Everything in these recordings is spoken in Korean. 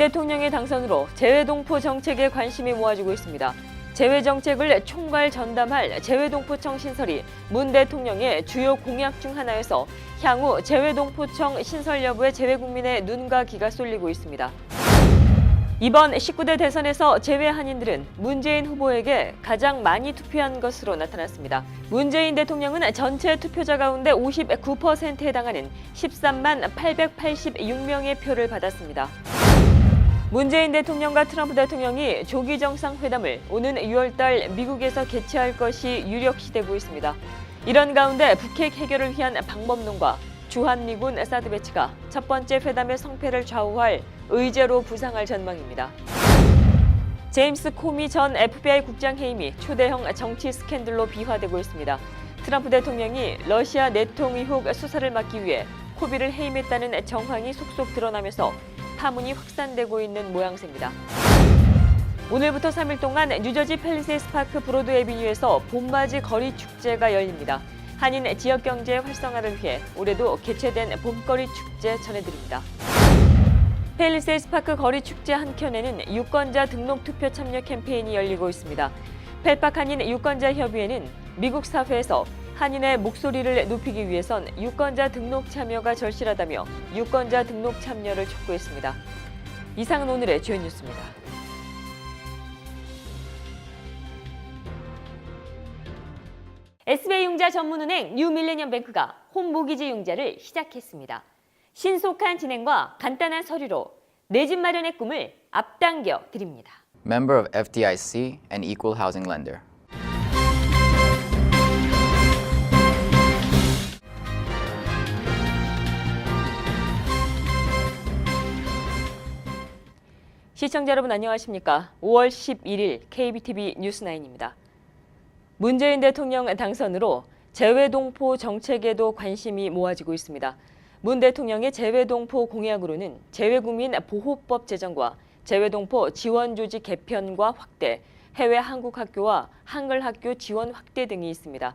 대통령의 당선으로 재외동포 정책에 관심이 모아지고 있습니다. 재외정책을 총괄 전담할 재외동포청 신설이 문 대통령의 주요 공약 중 하나여서 향후 재외동포청 신설 여부에 재외국민의 눈과 귀가 쏠리고 있습니다. 이번 19대 대선에서 재외 한인들은 문재인 후보에게 가장 많이 투표한 것으로 나타났습니다. 문재인 대통령은 전체 투표자 가운데 59%에 해당하는 13만 886명의 표를 받았습니다. 문재인 대통령과 트럼프 대통령이 조기 정상회담을 오는 6월달 미국에서 개최할 것이 유력시되고 있습니다. 이런 가운데 북핵 해결을 위한 방법론과 주한미군 사드 배치가 첫 번째 회담의 성패를 좌우할 의제로 부상할 전망입니다. 제임스 코미 전 FBI 국장 해임이 초대형 정치 스캔들로 비화되고 있습니다. 트럼프 대통령이 러시아 내통 의혹 수사를 막기 위해 코미를 해임했다는 정황이 속속 드러나면서 파문이 확산되고 있는 모양새입니다. 오늘부터 3일 동안 뉴저지 팰리세이드 파크 브로드 애비뉴에서 봄맞이 거리 축제가 열립니다. 한인 지역 경제 활성화를 위해 올해도 개최된 봄거리 축제 전해드립니다. 팰리세이드 파크 거리 축제 한켠에는 유권자 등록 투표 참여 캠페인이 열리고 있습니다. 펠팍 한인 유권자 협의회는 미국 사회에서 한인의 목소리를 높이기 위해선 유권자 등록 참여가 절실하다며 유권자 등록 참여를 촉구했습니다. 이상은 오늘의 주요 뉴스입니다. SBI융자 전문은행 뉴밀레니엄뱅크가 홈모기지 융자를 시작했습니다. 신속한 진행과 간단한 서류로 내 집 마련의 꿈을 앞당겨 드립니다. Member of FDIC and Equal Housing Lender. 시청자 여러분 안녕하십니까? 5월 11일 KBTV 뉴스9입니다. 문재인 대통령 당선으로 재외동포 정책에도 관심이 모아지고 있습니다. 문 대통령의 재외동포 공약으로는 재외국민 보호법 제정과 재외동포 지원 조직 개편과 확대, 해외 한국학교와 한글학교 지원 확대 등이 있습니다.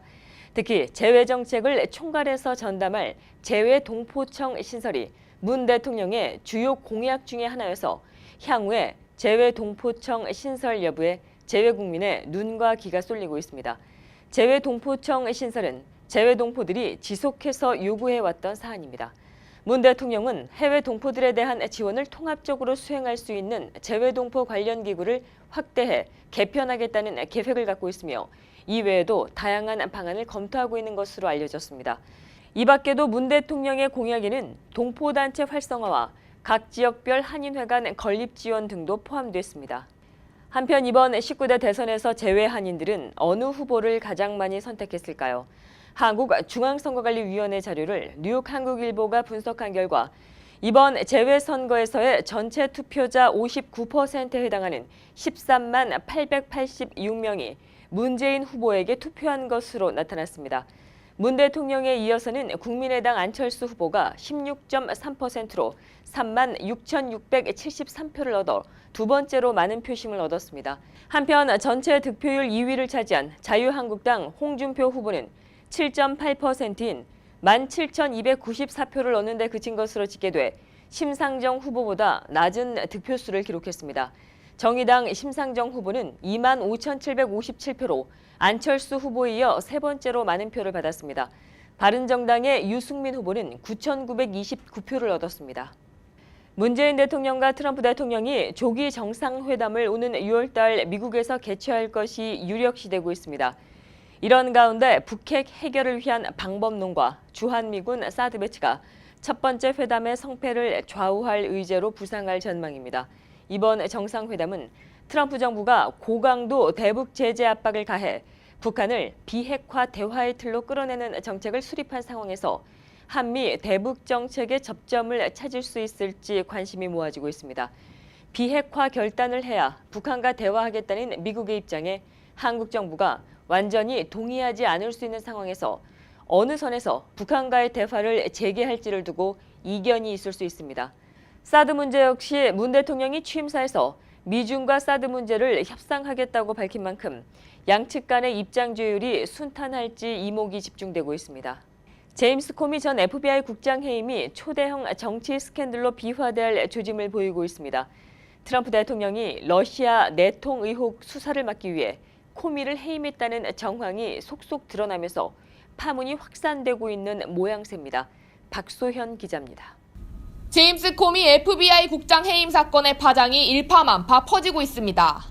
특히 재외정책을 총괄해서 전담할 재외동포청 신설이 문 대통령의 주요 공약 중의 하나여서 향후에 재외동포청 신설 여부에 재외국민의 눈과 귀가 쏠리고 있습니다. 재외동포청 신설은 재외동포들이 지속해서 요구해왔던 사안입니다. 문 대통령은 해외 동포들에 대한 지원을 통합적으로 수행할 수 있는 재외동포 관련 기구를 확대해 개편하겠다는 계획을 갖고 있으며 이외에도 다양한 방안을 검토하고 있는 것으로 알려졌습니다. 이 밖에도 문 대통령의 공약에는 동포단체 활성화와 각 지역별 한인회관 건립 지원 등도 포함됐습니다. 한편 이번 19대 대선에서 재외 한인들은 어느 후보를 가장 많이 선택했을까요? 한국중앙선거관리위원회 자료를 뉴욕 한국일보가 분석한 결과 이번 재외선거에서의 전체 투표자 59%에 해당하는 13만 886명이 문재인 후보에게 투표한 것으로 나타났습니다. 문 대통령에 이어서는 국민의당 안철수 후보가 16.3%로 3만 6,673표를 얻어 두 번째로 많은 표심을 얻었습니다. 한편 전체 득표율 2위를 차지한 자유한국당 홍준표 후보는 7.8%인 17,294표를 얻는 데 그친 것으로 집계돼 심상정 후보보다 낮은 득표수를 기록했습니다. 정의당 심상정 후보는 25,757표로 안철수 후보에 이어 세 번째로 많은 표를 받았습니다. 바른정당의 유승민 후보는 9,929표를 얻었습니다. 문재인 대통령과 트럼프 대통령이 조기 정상회담을 오는 6월달 미국에서 개최할 것이 유력시되고 있습니다. 이런 가운데 북핵 해결을 위한 방법론과 주한미군 사드 배치가 첫 번째 회담의 성패를 좌우할 의제로 부상할 전망입니다. 이번 정상회담은 트럼프 정부가 고강도 대북 제재 압박을 가해 북한을 비핵화 대화의 틀로 끌어내는 정책을 수립한 상황에서 한미 대북 정책의 접점을 찾을 수 있을지 관심이 모아지고 있습니다. 비핵화 결단을 해야 북한과 대화하겠다는 미국의 입장에 한국 정부가 완전히 동의하지 않을 수 있는 상황에서 어느 선에서 북한과의 대화를 재개할지를 두고 이견이 있을 수 있습니다. 사드 문제 역시 문 대통령이 취임사에서 미중과 사드 문제를 협상하겠다고 밝힌 만큼 양측 간의 입장 조율이 순탄할지 이목이 집중되고 있습니다. 제임스 코미 전 FBI 국장 해임이 초대형 정치 스캔들로 비화될 조짐을 보이고 있습니다. 트럼프 대통령이 러시아 내통 의혹 수사를 막기 위해 코미를 해임했다는 정황이 속속 드러나면서 파문이 확산되고 있는 모양새입니다. 박소현 기자입니다. 제임스 코미 FBI 국장 해임 사건의 파장이 일파만파 퍼지고 있습니다.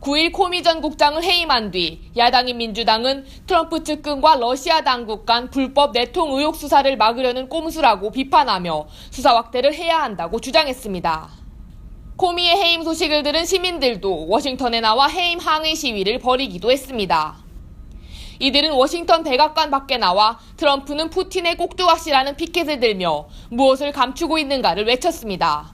9일 코미 전 국장을 해임한 뒤 야당인 민주당은 트럼프 측근과 러시아 당국 간 불법 내통 의혹 수사를 막으려는 꼼수라고 비판하며 수사 확대를 해야 한다고 주장했습니다. 코미의 해임 소식을 들은 시민들도 워싱턴에 나와 해임 항의 시위를 벌이기도 했습니다. 이들은 워싱턴 백악관 밖에 나와 트럼프는 푸틴의 꼭두각시라는 피켓을 들며 무엇을 감추고 있는가를 외쳤습니다.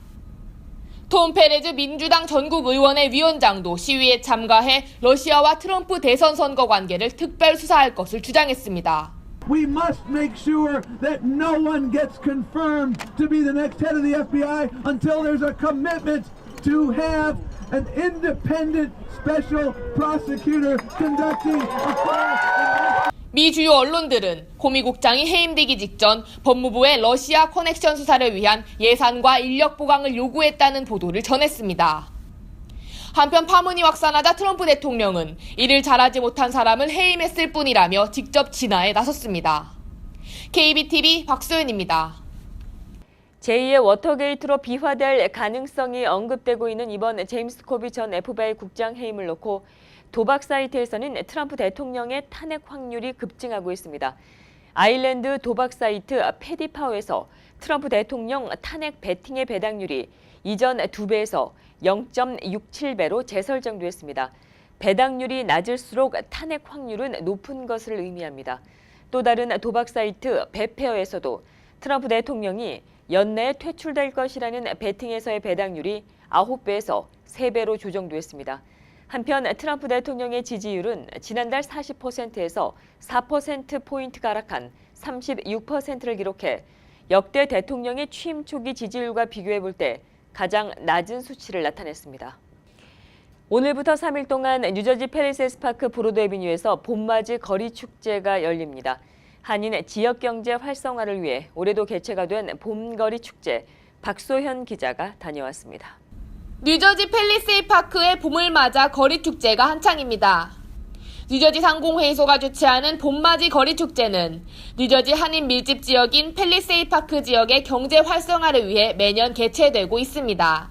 톰 페레즈 민주당 전국 의원회 위원장도 시위에 참가해 러시아와 트럼프 대선 선거 관계를 특별 수사할 것을 주장했습니다. We must make sure that no one gets confirmed to be the next head of the FBI until there's a commitment to have an independent special prosecutor conducting a full 미 주요 언론들은 코미 국장이 해임되기 직전 법무부의 러시아 커넥션 수사를 위한 예산과 인력 보강을 요구했다는 보도를 전했습니다. 한편 파문이 확산하자 트럼프 대통령은 이를 잘하지 못한 사람을 해임했을 뿐이라며 직접 진화에 나섰습니다. KBTV 박소연입니다. 제2의 워터게이트로 비화될 가능성이 언급되고 있는 이번 제임스 코미 전 FBI 국장 해임을 놓고 도박 사이트에서는 트럼프 대통령의 탄핵 확률이 급증하고 있습니다. 아일랜드 도박 사이트 패디파워에서 트럼프 대통령 탄핵 베팅의 배당률이 이전 2배에서 0.67배로 재설정됐습니다. 배당률이 낮을수록 탄핵 확률은 높은 것을 의미합니다. 또 다른 도박 사이트 베페어에서도 트럼프 대통령이 연내에 퇴출될 것이라는 베팅에서의 배당률이 9배에서 3배로 조정됐습니다. 한편 트럼프 대통령의 지지율은 지난달 40%에서 4%포인트가 하락한 36%를 기록해 역대 대통령의 취임 초기 지지율과 비교해 볼 때 가장 낮은 수치를 나타냈습니다. 오늘부터 3일 동안 뉴저지 팰리세이드 파크 브로드애비뉴에서 봄맞이 거리 축제가 열립니다. 한인 지역 경제 활성화를 위해 올해도 개최가 된 봄거리 축제, 박소현 기자가 다녀왔습니다. 뉴저지 팰리세이드 파크의 봄을 맞아 거리 축제가 한창입니다. 뉴저지 상공회의소가 주최하는 봄맞이 거리 축제는 뉴저지 한인 밀집 지역인 팰리세이드 파크 지역의 경제 활성화를 위해 매년 개최되고 있습니다.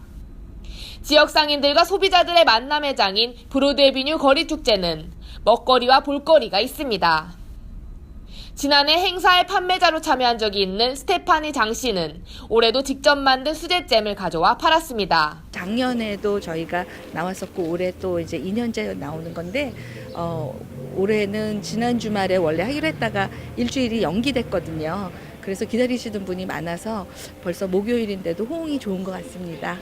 지역 상인들과 소비자들의 만남의 장인 브로드애비뉴 거리 축제는 먹거리와 볼거리가 있습니다. 지난해 행사의 판매자로 참여한 적이 있는 스테파니 장 씨는 올해도 직접 만든 수제잼을 가져와 팔았습니다. 작년에도 저희가 나왔었고 올해 또 이제 2년째 나오는 건데 올해는 지난 주말에 원래 하기로 했다가 일주일이 연기됐거든요. 그래서 기다리시는 분이 많아서 벌써 목요일인데도 호응이 좋은 것 같습니다.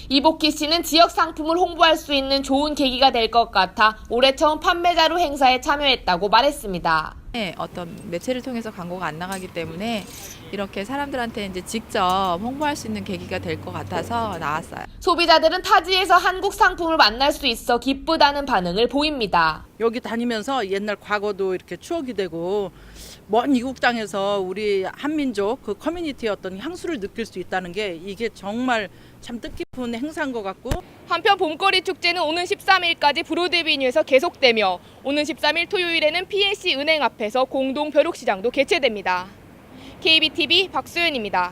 이복희 씨는 지역 상품을 홍보할 수 있는 좋은 계기가 될 것 같아 올해 처음 판매자로 행사에 참여했다고 말했습니다. 어떤 매체를 통해서 광고가 안 나가기 때문에 이렇게 사람들한테 이제 직접 홍보할 수 있는 계기가 될 것 같아서 나왔어요. 소비자들은 타지에서 한국 상품을 만날 수 있어 기쁘다는 반응을 보입니다. 여기 다니면서 옛날 과거도 이렇게 추억이 되고 먼 이국장에서 우리 한민족 그 커뮤니티의 어떤 향수를 느낄 수 있다는 게 이게 정말 참 뜻깊은 행사인 것 같고 한편 봄거리 축제는 오는 13일까지 브로드애비뉴에서 계속되며 오는 13일 토요일에는 PNC 은행 앞에서 공동 벼룩시장도 개최됩니다. KBTV 박소연입니다.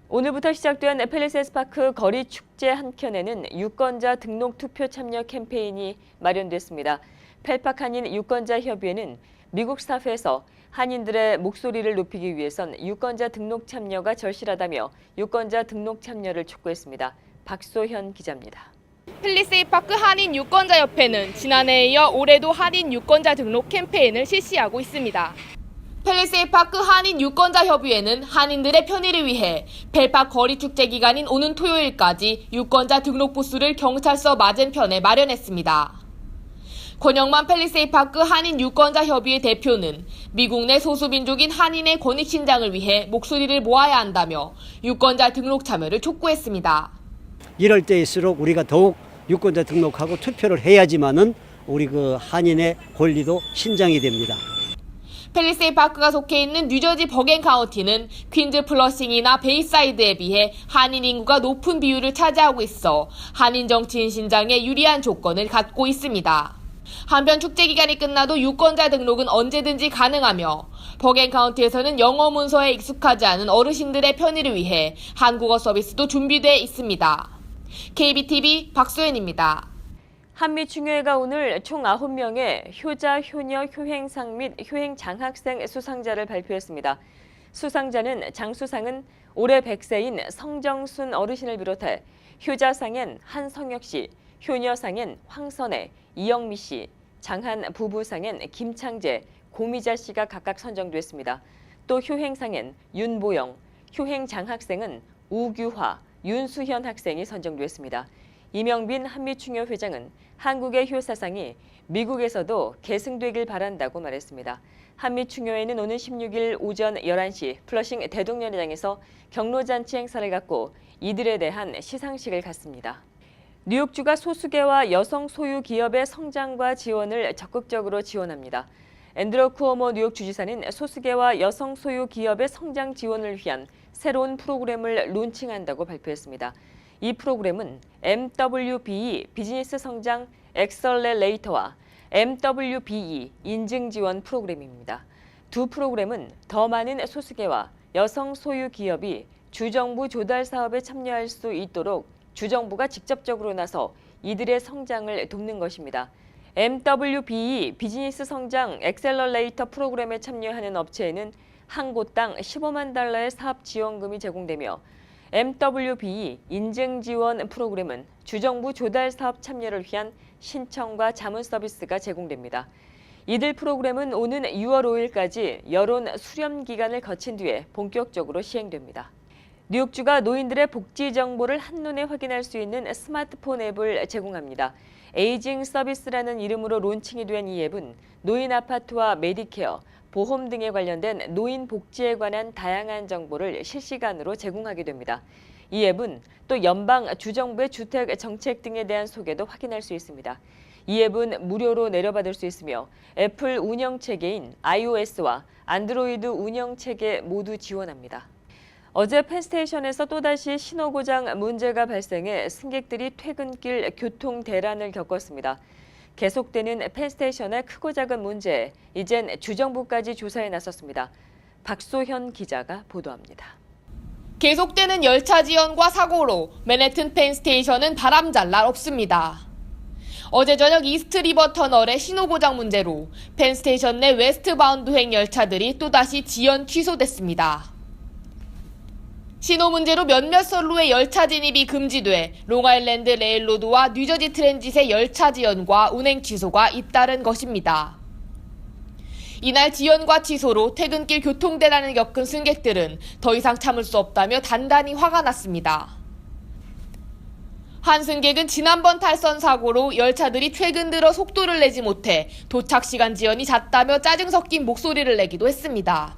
오늘부터 시작된 팰리세이드 파크 거리 축제 한켠에는 유권자 등록 투표 참여 캠페인이 마련됐습니다. 펠팍 한인 유권자 협의회는 미국 스타프에서 한인들의 목소리를 높이기 위해선 유권자 등록 참여가 절실하다며 유권자 등록 참여를 촉구했습니다. 박소현 기자입니다. 팰리세이드 파크 한인 유권자협회는 지난해에 이어 올해도 한인 유권자 등록 캠페인을 실시하고 있습니다. 팰리세이드 파크 한인 유권자협의회는 한인들의 편의를 위해 펠팍 거리 축제 기간인 오는 토요일까지 유권자 등록 부스를 경찰서 맞은편에 마련했습니다. 권영만 팰리세이드 파크 한인 유권자협의회 대표는 미국 내 소수민족인 한인의 권익 신장을 위해 목소리를 모아야 한다며 유권자 등록 참여를 촉구했습니다. 이럴 때일수록 우리가 더욱 유권자 등록하고 투표를 해야지만은 우리 그 한인의 권리도 신장이 됩니다. 팰리세이 파크가 속해 있는 뉴저지 버겐 카운티는 퀸즈 플러싱이나 베이사이드에 비해 한인 인구가 높은 비율을 차지하고 있어 한인 정치인 신장에 유리한 조건을 갖고 있습니다. 한편 축제 기간이 끝나도 유권자 등록은 언제든지 가능하며 버겐 카운티에서는 영어 문서에 익숙하지 않은 어르신들의 편의를 위해 한국어 서비스도 준비돼 있습니다. KBTV 박소연입니다. 한미충효회가 오늘 총 9명의 효자, 효녀, 효행상 및 효행장학생 수상자를 발표했습니다. 수상자는 장수상은 올해 100세인 성정순 어르신을 비롯해 효자상엔 한성혁 씨, 효녀상엔 황선혜, 이영미 씨, 장한 부부상엔 김창재, 고미자 씨가 각각 선정됐습니다. 또 효행상엔 윤보영, 효행장학생은 우규화, 윤수현 학생이 선정됐습니다. 이명빈 한미충효 회장은 한국의 효사상이 미국에서도 계승되길 바란다고 말했습니다. 한미충효회는 오는 16일 오전 11시 플러싱 대동연회장에서 경로잔치 행사를 갖고 이들에 대한 시상식을 갖습니다. 뉴욕주가 소수계와 여성 소유 기업의 성장과 지원을 적극적으로 지원합니다. 앤드루 쿠오모 뉴욕 주지사는 소수계와 여성 소유 기업의 성장 지원을 위한 새로운 프로그램을 론칭한다고 발표했습니다. 이 프로그램은 MWBE 비즈니스 성장 엑셀러레이터와 MWBE 인증 지원 프로그램입니다. 두 프로그램은 더 많은 소수계와 여성 소유 기업이 주정부 조달 사업에 참여할 수 있도록 주정부가 직접적으로 나서 이들의 성장을 돕는 것입니다. MWBE 비즈니스 성장 엑셀러레이터 프로그램에 참여하는 업체에는 한 곳당 $150,000의 사업 지원금이 제공되며 MWBE 인증 지원 프로그램은 주정부 조달 사업 참여를 위한 신청과 자문 서비스가 제공됩니다. 이들 프로그램은 오는 6월 5일까지 여론 수렴 기간을 거친 뒤에 본격적으로 시행됩니다. 뉴욕주가 노인들의 복지 정보를 한눈에 확인할 수 있는 스마트폰 앱을 제공합니다. 에이징 서비스라는 이름으로 론칭이 된 이 앱은 노인 아파트와 메디케어, 보험 등에 관련된 노인 복지에 관한 다양한 정보를 실시간으로 제공하게 됩니다. 이 앱은 또 연방 주정부의 주택 정책 등에 대한 소개도 확인할 수 있습니다. 이 앱은 무료로 내려받을 수 있으며 애플 운영체계인 iOS와 안드로이드 운영체계 모두 지원합니다. 어제 펜스테이션에서 또다시 신호 고장 문제가 발생해 승객들이 퇴근길 교통 대란을 겪었습니다. 계속되는 펜스테이션의 크고 작은 문제에 이젠 주정부까지 조사에 나섰습니다. 박소현 기자가 보도합니다. 계속되는 열차 지연과 사고로 맨해튼 펜스테이션은 바람잘 날 없습니다. 어제 저녁 이스트 리버 터널의 신호 고장 문제로 펜스테이션 내 웨스트바운드행 열차들이 또다시 지연 취소됐습니다. 신호 문제로 몇몇 선로의 열차 진입이 금지돼 롱아일랜드 레일로드와 뉴저지 트랜짓의 열차 지연과 운행 취소가 잇따른 것입니다. 이날 지연과 취소로 퇴근길 교통대란을 겪은 승객들은 더 이상 참을 수 없다며 단단히 화가 났습니다. 한 승객은 지난번 탈선 사고로 열차들이 최근 들어 속도를 내지 못해 도착 시간 지연이 잦다며 짜증 섞인 목소리를 내기도 했습니다.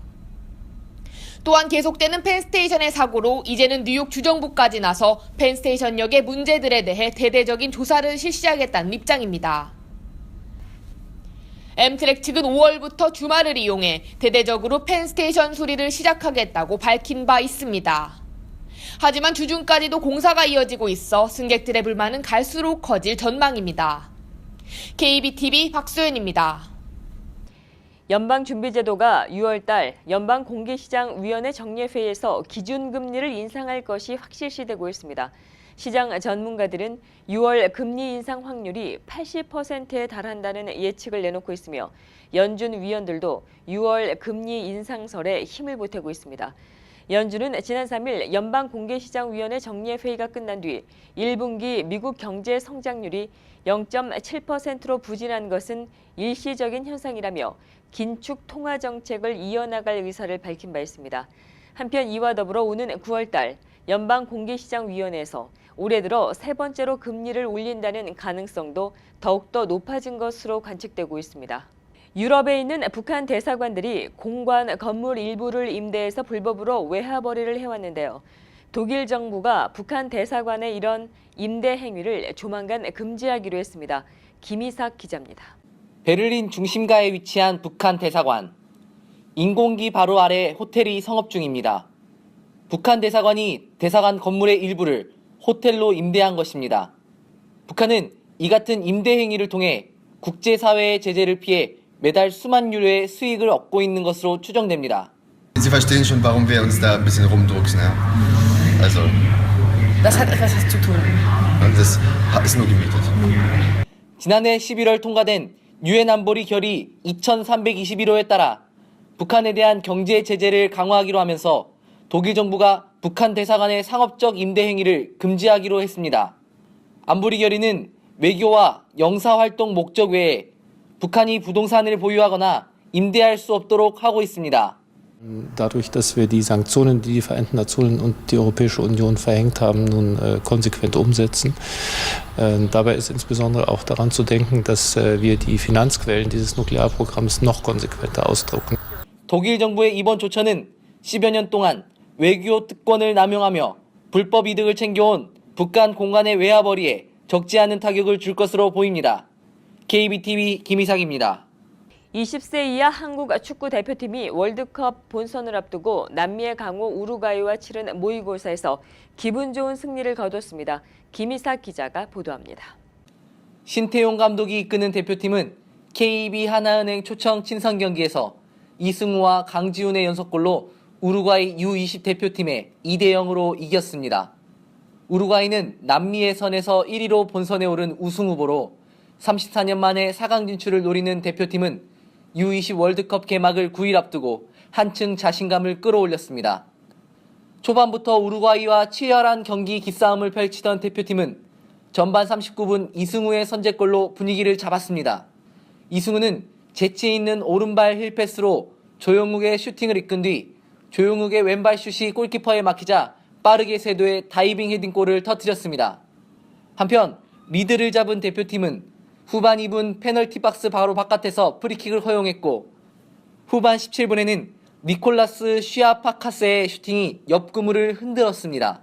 또한 계속되는 펜스테이션의 사고로 이제는 뉴욕 주정부까지 나서 펜스테이션역의 문제들에 대해 대대적인 조사를 실시하겠다는 입장입니다. 엠트랙 측은 5월부터 주말을 이용해 대대적으로 펜스테이션 수리를 시작하겠다고 밝힌 바 있습니다. 하지만 주중까지도 공사가 이어지고 있어 승객들의 불만은 갈수록 커질 전망입니다. KBTV 박소연입니다. 연방준비제도가 6월 달 연방공개시장위원회 정례회에서 기준금리를 인상할 것이 확실시되고 있습니다. 시장 전문가들은 6월 금리 인상 확률이 80%에 달한다는 예측을 내놓고 있으며 연준 위원들도 6월 금리 인상설에 힘을 보태고 있습니다. 연준은 지난 3일 연방공개시장위원회 정례회의가 끝난 뒤 1분기 미국 경제 성장률이 0.7%로 부진한 것은 일시적인 현상이라며 긴축 통화 정책을 이어나갈 의사를 밝힌 바 있습니다. 한편 이와 더불어 오는 9월 달 연방공개시장위원회에서 올해 들어 세 번째로 금리를 올린다는 가능성도 더욱더 높아진 것으로 관측되고 있습니다. 유럽에 있는 북한 대사관들이 공관 건물 일부를 임대해서 불법으로 외화벌이를 해왔는데요. 독일 정부가 북한 대사관의 이런 임대 행위를 조만간 금지하기로 했습니다. 김희삭 기자입니다. 베를린 중심가에 위치한 북한 대사관. 인공기 바로 아래 호텔이 성업 중입니다. 북한 대사관이 대사관 건물의 일부를 호텔로 임대한 것입니다. 북한은 이 같은 임대 행위를 통해 국제사회의 제재를 피해 매달 수만 유로의 수익을 얻고 있는 것으로 추정됩니다. Sie verstehen schon, warum wir uns da ein bisschen rumdrucksen, ja? Also. Das hat etwas zu tun. Und das ist nur gemietet. 지난해 11월 통과된 유엔 안보리 결의 2321호에 따라 북한에 대한 경제 제재를 강화하기로 하면서 독일 정부가 북한 대사관의 상업적 임대 행위를 금지하기로 했습니다. 안보리 결의는 외교와 영사활동 목적 외에 북한이 부동산을 보유하거나 임대할 수 없도록 하고 있습니다. Dadurch, dass wir die Sanktionen, die die Vereinten Nationen und die Europäische Union verhängt haben, nun konsequent umsetzen. Dabei ist insbesondere auch daran zu denken, dass wir die Finanzquellen dieses Nuklearprogramms noch konsequenter ausdrucken. 독일 정부의 이번 조처는 10여 년 동안 외교 특권을 남용하며 불법 이득을 챙겨온 북한 공간의 외화벌이에 적지 않은 타격을 줄 것으로 보입니다. KBTV 김희삭입니다. 20세 이하 한국 축구 대표팀이 월드컵 본선을 앞두고 남미의 강호 우루과이와 치른 모의고사에서 기분 좋은 승리를 거뒀습니다. 김희삭 기자가 보도합니다. 신태용 감독이 이끄는 대표팀은 KB 하나은행 초청 친선 경기에서 이승우와 강지훈의 연속골로 우루과이 U20 대표팀에 2대0으로 이겼습니다. 우루과이는 남미 예선에서 1위로 본선에 오른 우승 후보로 34년 만에 4강 진출을 노리는 대표팀은 U20 월드컵 개막을 9일 앞두고 한층 자신감을 끌어올렸습니다. 초반부터 우루과이와 치열한 경기 기싸움을 펼치던 대표팀은 전반 39분 이승우의 선제골로 분위기를 잡았습니다. 이승우는 재치 있는 오른발 힐패스로 조용욱의 슈팅을 이끈 뒤 조용욱의 왼발 슛이 골키퍼에 막히자 빠르게 세도해 다이빙 헤딩골을 터뜨렸습니다. 한편 리드를 잡은 대표팀은 후반 2분 페널티 박스 바로 바깥에서 프리킥을 허용했고 후반 17분에는 니콜라스 쉬아파카스의 슈팅이 옆 그물을 흔들었습니다.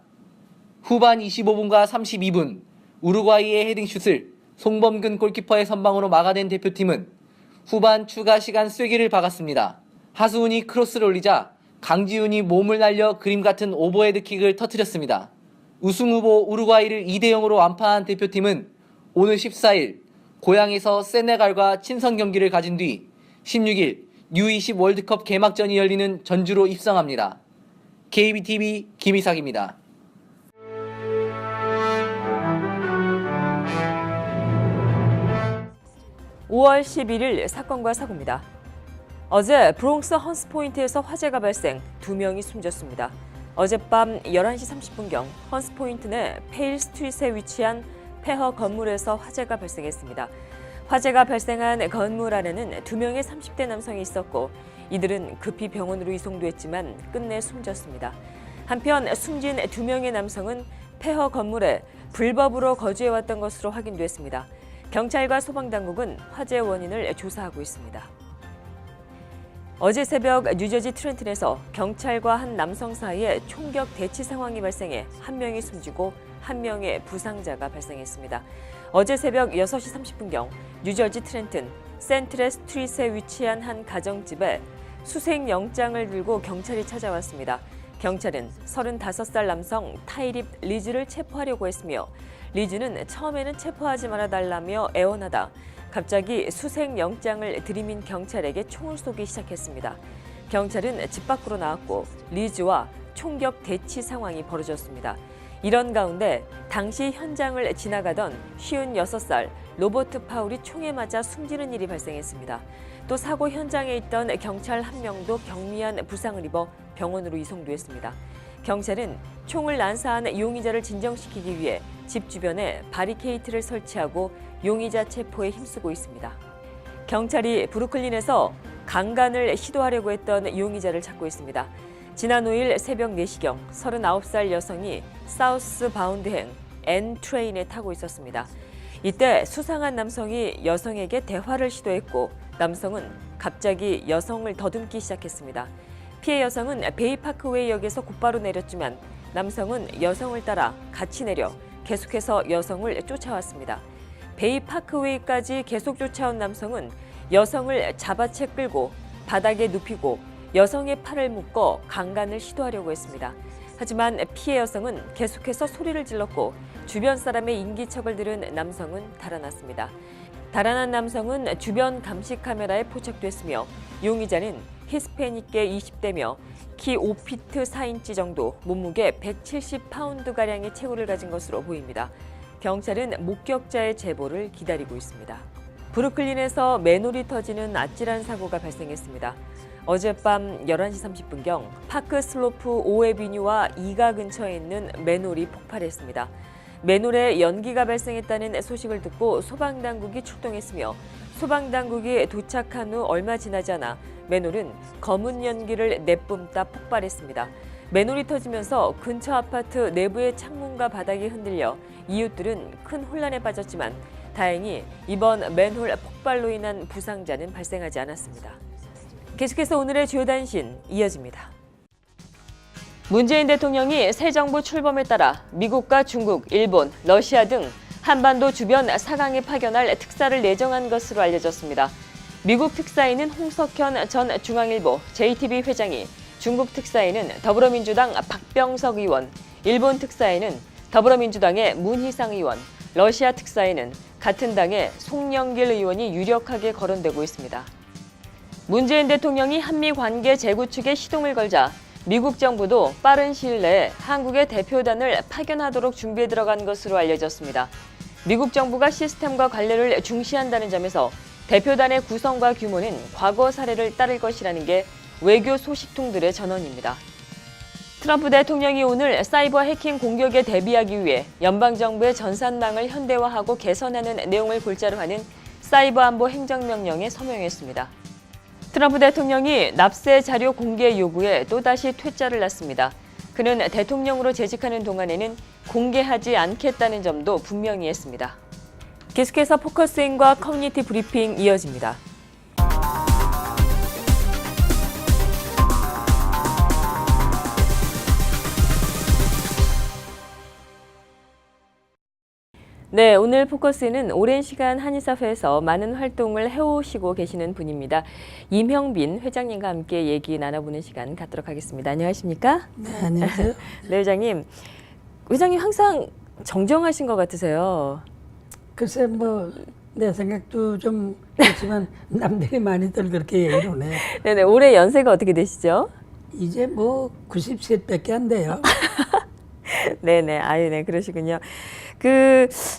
후반 25분과 32분 우루과이의 헤딩슛을 송범근 골키퍼의 선방으로 막아낸 대표팀은 후반 추가 시간 쐐기를 박았습니다. 하수훈이 크로스를 올리자 강지훈이 몸을 날려 그림 같은 오버헤드킥을 터뜨렸습니다. 우승 후보 우루과이를 2대0으로 완파한 대표팀은 오늘 14일 고향에서 세네갈과 친선 경기를 가진 뒤 16일 U20 월드컵 개막전이 열리는 전주로 입성합니다. KBTV 김희삭입니다. (5월 11일) 사건과 사고입니다. 어제 브롱스 헌스포인트에서 화재가 발생, 2명이 숨졌습니다. 어젯밤 11시 30분경 헌스포인트 내 페일 스트릿에 위치한 폐허 건물에서 화재가 발생했습니다. 화재가 발생한 건물 안에는 2명의 30대 남성이 있었고 이들은 급히 병원으로 이송됐지만 끝내 숨졌습니다. 한편 숨진 2명의 남성은 폐허 건물에 불법으로 거주해왔던 것으로 확인됐습니다. 경찰과 소방당국은 화재 원인을 조사하고 있습니다. 어제 새벽 뉴저지 트렌튼에서 경찰과 한 남성 사이에 총격 대치 상황이 발생해 1명이 숨지고 1명의 부상자가 발생했습니다. 어제 새벽 6시 30분경 뉴저지 트렌튼 센트레 스트릿에 위치한 한 가정집에 수색 영장을 들고 경찰이 찾아왔습니다. 경찰은 35살 남성 타이립 리즈를 체포하려고 했으며 리즈는 처음에는 체포하지 말아달라며 애원하다 갑자기 수색 영장을 들이민 경찰에게 총을 쏘기 시작했습니다. 경찰은 집 밖으로 나왔고 리즈와 총격 대치 상황이 벌어졌습니다. 이런 가운데 당시 현장을 지나가던 56살 로버트 파울이 총에 맞아 숨지는 일이 발생했습니다. 또 사고 현장에 있던 경찰 1명도 경미한 부상을 입어 병원으로 이송됐습니다. 경찰은 총을 난사한 용의자를 진정시키기 위해 집 주변에 바리케이트를 설치하고 용의자 체포에 힘쓰고 있습니다. 경찰이 브루클린에서 강간을 시도하려고 했던 용의자를 찾고 있습니다. 지난 5일 새벽 4시경 39살 여성이 사우스 바운드행 N 트레인에 타고 있었습니다. 이때 수상한 남성이 여성에게 대화를 시도했고 남성은 갑자기 여성을 더듬기 시작했습니다. 피해 여성은 베이파크웨이역에서 곧바로 내렸지만 남성은 여성을 따라 같이 내려 계속해서 여성을 쫓아왔습니다. 베이파크웨이까지 계속 쫓아온 남성은 여성을 잡아채 끌고 바닥에 눕히고 여성의 팔을 묶어 강간을 시도하려고 했습니다. 하지만 피해 여성은 계속해서 소리를 질렀고 주변 사람의 인기척을 들은 남성은 달아났습니다. 달아난 남성은 주변 감시 카메라에 포착됐으며 용의자는 히스패닉계 20대며 키 5피트 4인치 정도, 몸무게 170파운드가량의 체구를 가진 것으로 보입니다. 경찰은 목격자의 제보를 기다리고 있습니다. 브루클린에서 맨홀이 터지는 아찔한 사고가 발생했습니다. 어젯밤 11시 30분경 파크 슬로프 5에비뉴와 2가 근처에 있는 맨홀이 폭발했습니다. 맨홀에 연기가 발생했다는 소식을 듣고 소방당국이 출동했으며 소방당국이 도착한 후 얼마 지나지 않아 맨홀은 검은 연기를 내뿜다 폭발했습니다. 맨홀이 터지면서 근처 아파트 내부의 창문과 바닥이 흔들려 이웃들은 큰 혼란에 빠졌지만 다행히 이번 맨홀 폭발로 인한 부상자는 발생하지 않았습니다. 계속해서 오늘의 주요 단신 이어집니다. 문재인 대통령이 새 정부 출범에 따라 미국과 중국, 일본, 러시아 등 한반도 주변 4강에 파견할 특사를 내정한 것으로 알려졌습니다. 미국 특사에는 홍석현 전 중앙일보 JTB 회장이, 중국 특사에는 더불어민주당 박병석 의원, 일본 특사에는 더불어민주당의 문희상 의원, 러시아 특사에는 같은 당의 송영길 의원이 유력하게 거론되고 있습니다. 문재인 대통령이 한미 관계 재구축에 시동을 걸자 미국 정부도 빠른 시일 내에 한국의 대표단을 파견하도록 준비에 들어간 것으로 알려졌습니다. 미국 정부가 시스템과 관례를 중시한다는 점에서 대표단의 구성과 규모는 과거 사례를 따를 것이라는 게 외교 소식통들의 전언입니다. 트럼프 대통령이 오늘 사이버 해킹 공격에 대비하기 위해 연방정부의 전산망을 현대화하고 개선하는 내용을 골자로 하는 사이버 안보 행정명령에 서명했습니다. 트럼프 대통령이 납세 자료 공개 요구에 또다시 퇴짜를 놨습니다. 그는 대통령으로 재직하는 동안에는 공개하지 않겠다는 점도 분명히 했습니다. 계속해서 포커스인과 커뮤니티 브리핑 이어집니다. 네, 오늘 포커스는 오랜 시간 한인사회에서 많은 활동을 해오시고 계시는 분입니다. 임형빈 회장님과 함께 얘기 나눠보는 시간 갖도록 하겠습니다. 안녕하십니까? 네, 안녕하세요. 네, 회장님 항상 정정하신 것 같으세요. 글쎄 내 생각도 좀 그렇지만 남들이 많이들 그렇게 얘기를 하네. 네네, 올해 연세가 어떻게 되시죠? 이제 90세밖에 안 돼요. 네네, 네, 그러시군요.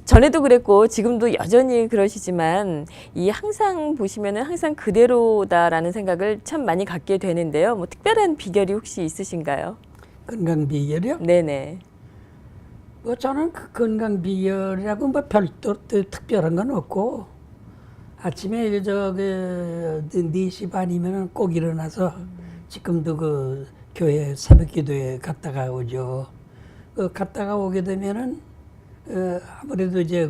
전에도 그랬고 지금도 여전히 그러시지만 항상 보시면은 항상 그대로다라는 생각을 참 많이 갖게 되는데요. 특별한 비결이 혹시 있으신가요? 건강 비결이요? 네네. 저는 그 건강 비결이라고 별도 특별한 건 없고, 아침에 4시 반이면 꼭 일어나서 지금도 교회 새벽기도에 갔다가 오죠. 갔다가 오게 되면은 아무래도 이제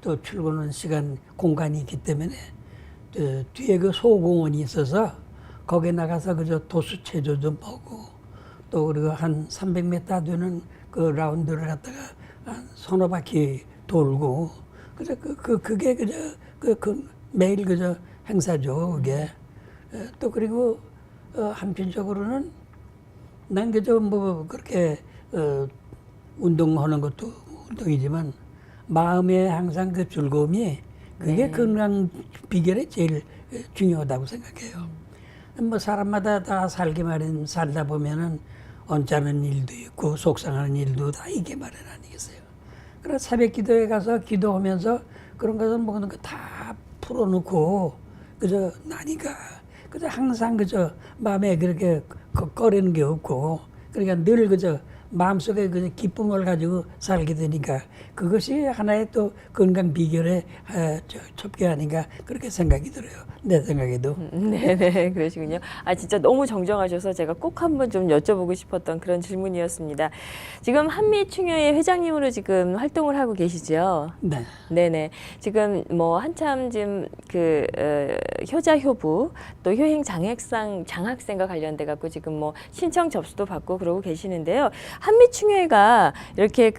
또 출근하는 시간 공간이 있기 때문에 뒤에 소공원이 있어서 거기에 나가서 도수체조도 보고, 또 그리고 한 300m 되는 라운드를 갖다가 한 서너 바퀴 돌고, 그게 매일 행사죠, 그게. 또 그리고 한편적으로는 난 그렇게 운동하는 것도 운동이지만 마음에 항상 즐거움이 그게 건강 비결이 제일 중요하다고 생각해요. 사람마다 다 살다 보면은 언짢은 일도 있고 속상하는 일도 다 있게 마련 아니겠어요. 그래서 새벽 기도에 가서 기도하면서 그런 것을 먹는 거 다 풀어놓고 나니까 항상 마음에 그렇게 꺼리는 게 없고, 그러니까 늘 마음속에 기쁨을 가지고 살게 되니까 그것이 하나의 또 건강 비결의 첩기 아닌가 그렇게 생각이 들어요. 내 생각에도. 네네, 그러시군요. 진짜 너무 정정하셔서 제가 꼭 한번 좀 여쭤보고 싶었던 그런 질문이었습니다. 지금 한미충효회 회장님으로 지금 활동을 하고 계시죠? 네. 네네. 지금 한참 지금 효자효부 또 효행 장학생과 관련돼 갖고 지금 신청 접수도 받고 그러고 계시는데요. 한미충효회가 이렇게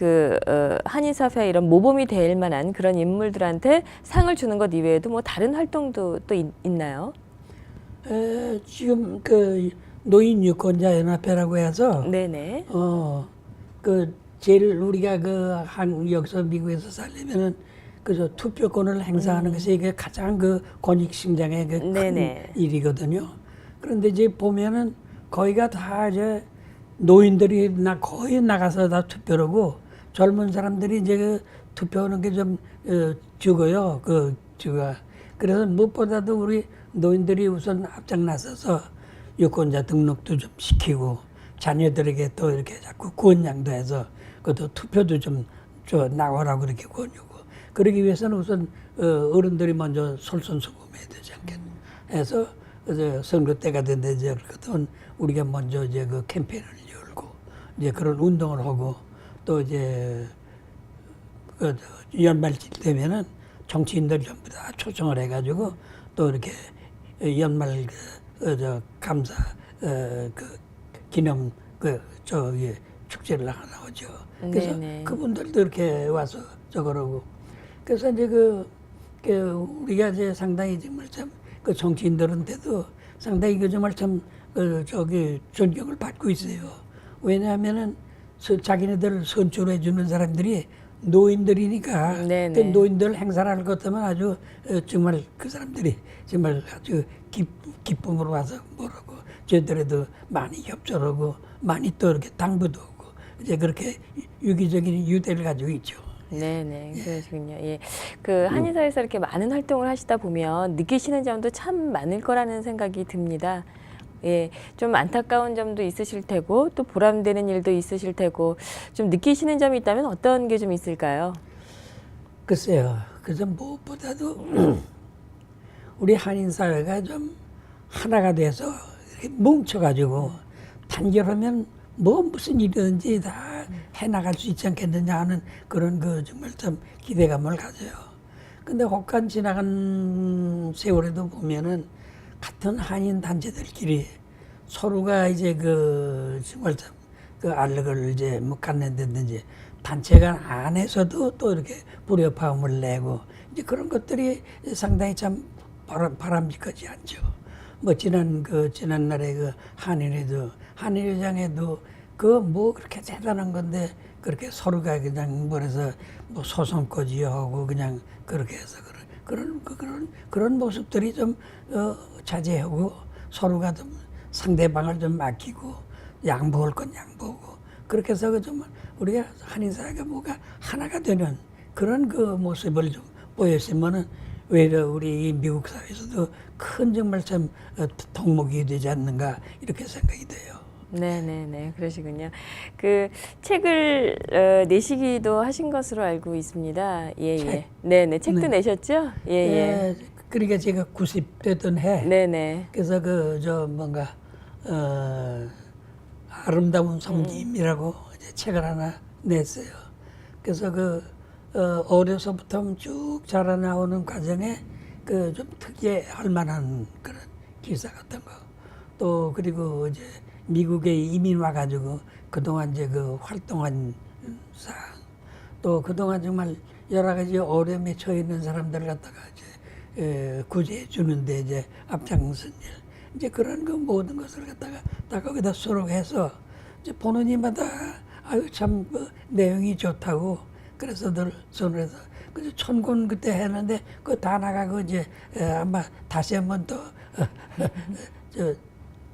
한인사회 이런 모범이 될 만한 그런 인물들한테 상을 주는 것 이외에도 다른 활동도 또 있나요? 지금 그 노인 유권자 연합회라고 해서 네네. 그 제일 우리가 그 여기서 미국에서 살려면은 그저 투표권을 행사하는 것이 이게 가장 그 권익심장의 그 큰 네네. 일이거든요. 그런데 이제 보면은 거기가 다 이제 노인들이 거의 나가서 다 투표를 하고 젊은 사람들이 이제 그 투표하는 게 좀 적어요. 그래서 무엇보다도 우리 노인들이 우선 앞장 나서서 유권자 등록도 좀 시키고 자녀들에게 또 이렇게 자꾸 권양도 해서 그것도 투표도 좀 나오라고 이렇게 권유고 그러기 위해서는 우선 어른들이 먼저 솔선수범해야 되지 않겠나 해서 선거 때가 됐는데 이제 그것은 우리가 먼저 이제 그 캠페인을 열고 이제 그런 운동을 하고 또 이제 그 연말쯤 되면은 정치인들 전부 다 초청을 해가지고 또 이렇게 연말 감사 그 기념 축제를 하나오죠. 그래서 네네. 그분들도 이렇게 와서 저거라고. 그래서 이제 우리가 이제 상당히 정말 참 그 정치인들한테도 상당히 그 정말 참 존경을 받고 있어요. 왜냐하면은 자기네들 선출해 주는 사람들이 노인들이니까 네네. 그 노인들 행사를 할 것 같으면 아주 정말 그 사람들이 정말 아주 기쁨으로 와서 뭐라고 저희들에도 많이 협조하고 많이 또 이렇게 당부도 하고 이제 그렇게 유기적인 유대를 가지고 있죠. 네네, 그러시군요. 예. 그 한인사에서 이렇게 많은 활동을 하시다 보면 느끼시는 점도 참 많을 거라는 생각이 듭니다. 예, 좀 안타까운 점도 있으실 테고 또 보람되는 일도 있으실 테고 좀 느끼시는 점이 있다면 어떤 게 좀 있을까요? 글쎄요. 그래서 무엇보다도 우리 한인 사회가 좀 하나가 돼서 이렇게 뭉쳐가지고 단결하면 무슨 일이든지 다 해나갈 수 있지 않겠느냐 하는 그런 정말 좀 기대감을 가져요. 근데 혹한 지나간 세월에도 보면은 같은 한인 단체들끼리 서로가 이제 정말 좀 알력을 이제 갖는다든지 단체가 안에서도 또 이렇게 불협화음을 내고 이제 그런 것들이 상당히 참 바람직하지 않죠. 뭐 지난날에 한일회장에도 그렇게 대단한 건데 그렇게 서로가 그냥 뭐래서 뭐 소송까지 하고 그냥 그렇게 해서 그런 모습들이 좀 자제하고 서로가 좀 상대방을 좀 맡기고 양보할 건 양보하고 그렇게 해서 좀 우리가 한인 사회가 뭐가 하나가 되는 그런 모습을 좀 보였으면은 오히려 우리 미국 사회에서도 큰 정말 참 덕목이 되지 않는가 이렇게 생각이 돼요. 네네네, 그러시군요. 그 책을 내시기도 하신 것으로 알고 있습니다. 예, 책? 예. 네네, 책도 네. 내셨죠? 예, 예. 그러니까 제가 90되던 해. 네네. 그래서 아름다운 섬김이라고 이제 책을 하나 냈어요. 그래서 어려서부터 쭉 자라나오는 과정에 좀 특이할 만한 그런 기사 같은 거. 또 그리고 이제 미국에 이민 와가지고 그동안 이제 활동한 사항. 또 그동안 정말 여러 가지 어려움에 처해 있는 사람들 갖다가 이제 구제해 주는데 이제 앞장선 일. 이제 그런 모든 것을 갖다가 다 거기다 수록해서 이제 보는 이마다 아유 참 내용이 좋다고 그래서 늘 손을 해서 그래서 천권 그때 했는데 그거 다 나가고 이제 아마 다시 한번 또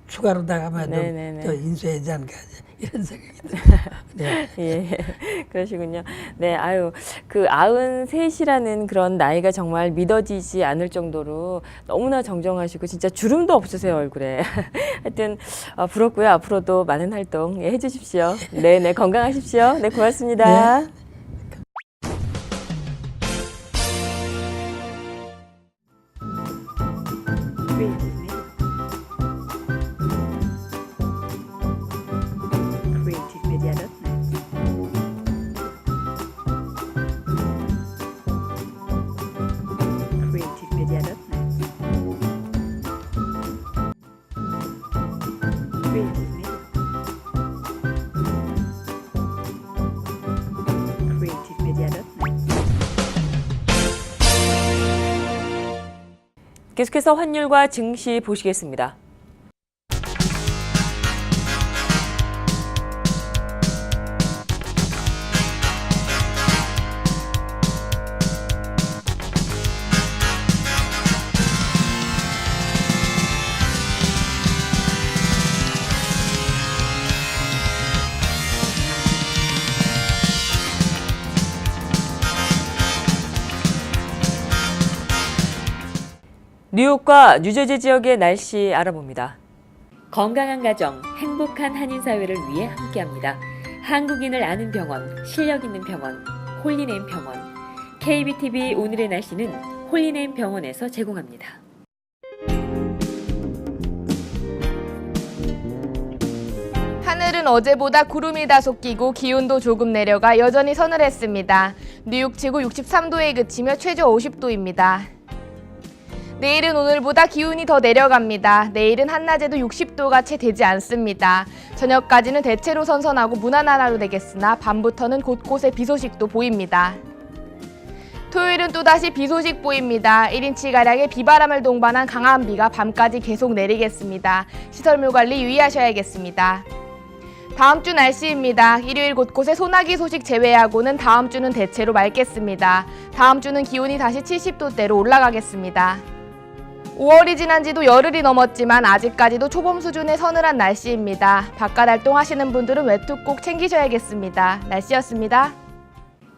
추가로 나가면 또 인수하지 않을까 이런 생각이 들어요. 네. 예, 그러시군요. 네, 아유, 93이라는 그런 나이가 정말 믿어지지 않을 정도로 너무나 정정하시고 진짜 주름도 없으세요, 얼굴에. 하여튼 부럽고요. 앞으로도 많은 활동 해주십시오. 네, 네, 건강하십시오. 네, 고맙습니다. 네. 계속해서 환율과 증시 보시겠습니다. 뉴욕과 뉴저지 지역의 날씨 알아봅니다. 건강한 가정, 행복한 한인사회를 위해 함께합니다. 한국인을 아는 병원, 실력 있는 병원, 홀리네임 병원. KBTV 오늘의 날씨는 홀리네임 병원에서 제공합니다. 하늘은 어제보다 구름이 다소 끼고 기온도 조금 내려가 여전히 서늘했습니다. 뉴욕 지구 63도에 그치며 최저 50도입니다. 내일은 오늘보다 기온이 더 내려갑니다. 내일은 한낮에도 60도가 채 되지 않습니다. 저녁까지는 대체로 선선하고 무난한 하루 되겠으나 밤부터는 곳곳에 비 소식도 보입니다. 토요일은 또다시 비 소식 보입니다. 1인치가량의 비바람을 동반한 강한 비가 밤까지 계속 내리겠습니다. 시설물 관리 유의하셔야겠습니다. 다음 주 날씨입니다. 일요일 곳곳에 소나기 소식 제외하고는 다음 주는 대체로 맑겠습니다. 다음 주는 기온이 다시 70도대로 올라가겠습니다. 5월이 지난 지도 열흘이 넘었지만 아직까지도 초봄 수준의 서늘한 날씨입니다. 바깥 활동하시는 분들은 외투 꼭 챙기셔야겠습니다. 날씨였습니다.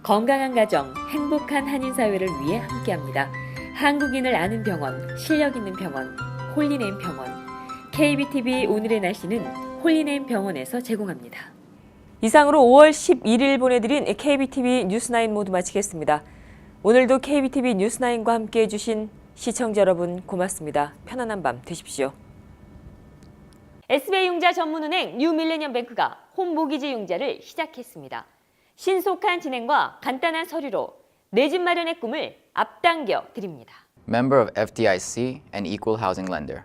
건강한 가정, 행복한 한인사회를 위해 함께합니다. 한국인을 아는 병원, 실력 있는 병원, 홀리네임 병원. KBTV 오늘의 날씨는 홀리네임 병원에서 제공합니다. 이상으로 5월 11일 보내드린 KBTV 뉴스9 모두 마치겠습니다. 오늘도 KBTV 뉴스9과 함께해 주신 시청자 여러분 고맙습니다. 편안한 밤 되십시오. SBI융자 전문은행 뉴밀레니엄뱅크가 홈모기지 융자를 시작했습니다. 신속한 진행과 간단한 서류로 내 집 마련의 꿈을 앞당겨 드립니다. Member of FDIC and Equal Housing Lender.